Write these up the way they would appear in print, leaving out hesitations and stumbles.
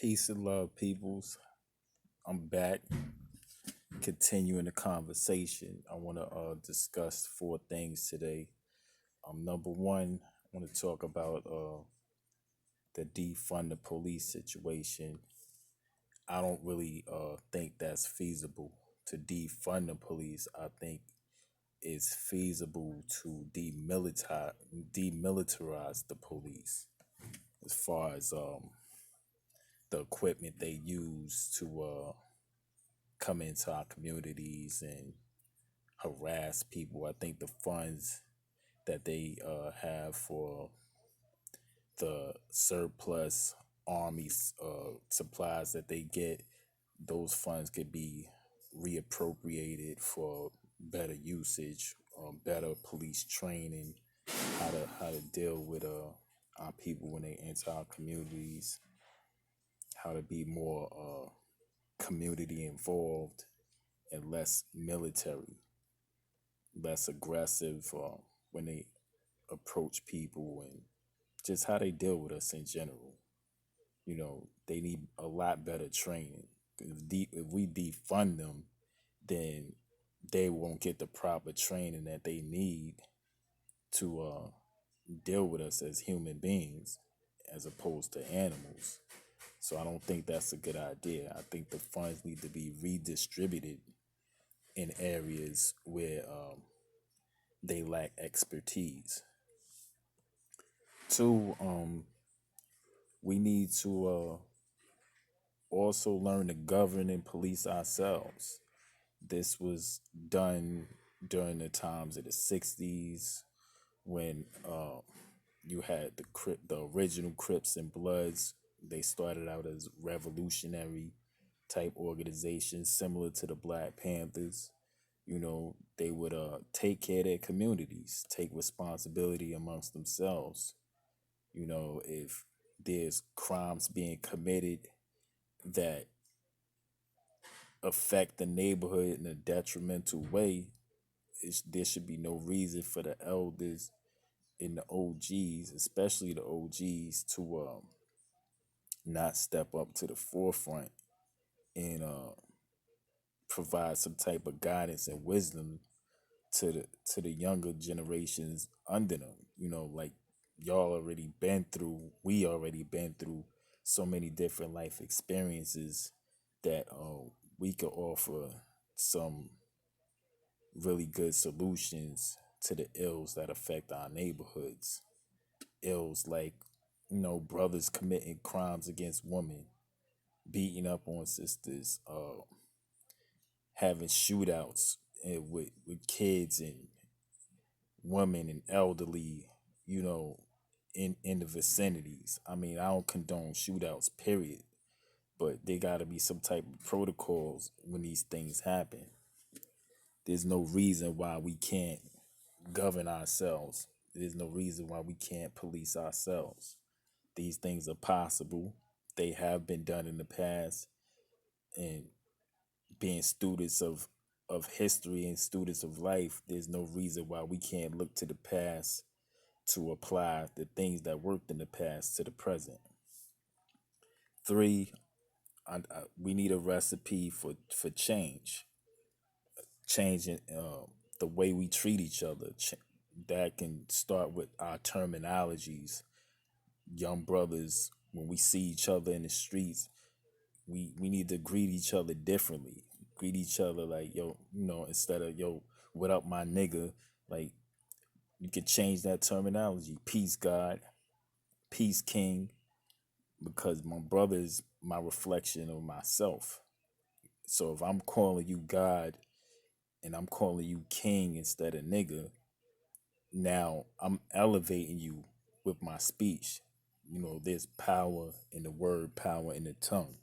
Peace and love, peoples. I'm back, continuing the conversation. I want to discuss four things today. Number one, I want to talk about the defund the police situation. I don't really think that's feasible to defund the police. I think it's feasible to demilitarize the police as far as the equipment they use to come into our communities and harass people. I think the funds that they have for the surplus armies supplies that they get, those funds could be reappropriated for better usage, better police training, how to deal with our people when they enter our communities, how to be more community involved and less military, less aggressive when they approach people, and just how they deal with us in general. They need a lot better training. If we defund them, then they won't get the proper training that they need to deal with us as human beings as opposed to animals. So I don't think that's a good idea. I think the funds need to be redistributed in areas where they lack expertise. Two, we need to also learn to govern and police ourselves. This was done during the times of the 60s when you had the original Crips and Bloods. They started out as revolutionary type organizations similar to the Black Panthers. They would take care of their communities, take responsibility amongst themselves. If there's crimes being committed that affect the neighborhood in a detrimental way, there should be no reason for the elders and the OGs, especially the OGs, to not step up to the forefront and provide some type of guidance and wisdom to the younger generations under them. Like we already been through so many different life experiences that we could offer some really good solutions to the ills that affect our neighborhoods. Ills like, brothers committing crimes against women, beating up on sisters, having shootouts with kids and women and elderly, you know, in the vicinities. I mean, I don't condone shootouts, period, but there got to be some type of protocols when these things happen. There's no reason why we can't govern ourselves. There's no reason why we can't police ourselves. These things are possible. They have been done in the past, and being students of history and students of life, there's no reason why we can't look to the past to apply the things that worked in the past to the present. Three, we need a recipe for change, changing the way we treat each other. That can start with our terminologies. Young brothers, when we see each other in the streets, we need to greet each other differently. Greet each other like, yo, instead of, yo, what up, my nigga? Like, you could change that terminology. Peace, God. Peace, King. Because my brother is my reflection of myself. So if I'm calling you God and I'm calling you King instead of nigga, now I'm elevating you with my speech. There's power in the word, power in the tongue.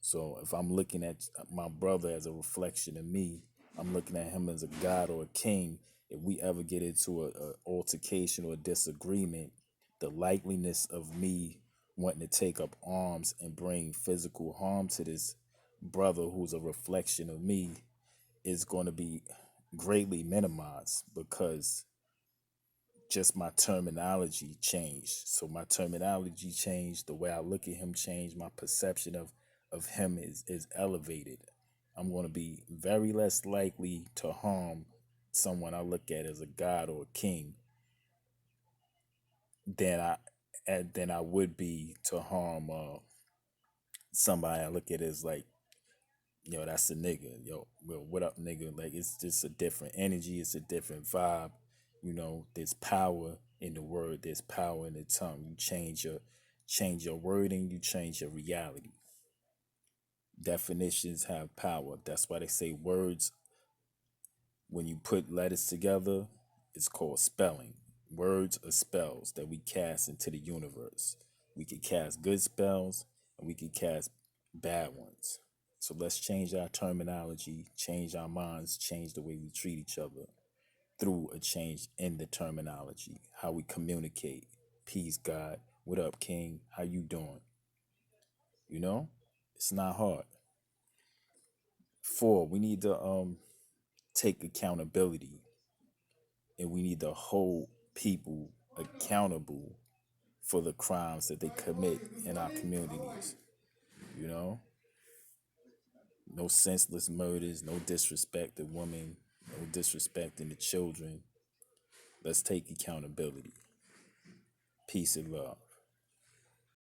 So if I'm looking at my brother as a reflection of me, I'm looking at him as a god or a king. If we ever get into a altercation or a disagreement, the likeliness of me wanting to take up arms and bring physical harm to this brother who's a reflection of me is going to be greatly minimized, because just my terminology changed. So my terminology changed, the way I look at him changed, my perception of him is elevated. I'm going to be very less likely to harm someone I look at as a god or a king than I would be to harm somebody I look at as like, yo, that's a nigga. Yo, well, what up, nigga? Like, it's just a different energy. It's a different vibe. You know, there's power in the word. There's power in the tongue. You change your wording. You change your reality. Definitions have power. That's why they say words, when you put letters together, it's called spelling. Words are spells that we cast into the universe. We can cast good spells and we can cast bad ones. So let's change our terminology, change our minds, change the way we treat each other through a change in the terminology, how we communicate. Peace, God. What up, King? How you doing? You know? It's not hard. Four, we need to take accountability, and we need to hold people accountable for the crimes that they commit in our communities. You know, no senseless murders, no disrespect to women, no disrespect to the children. Let's take accountability. Peace and love.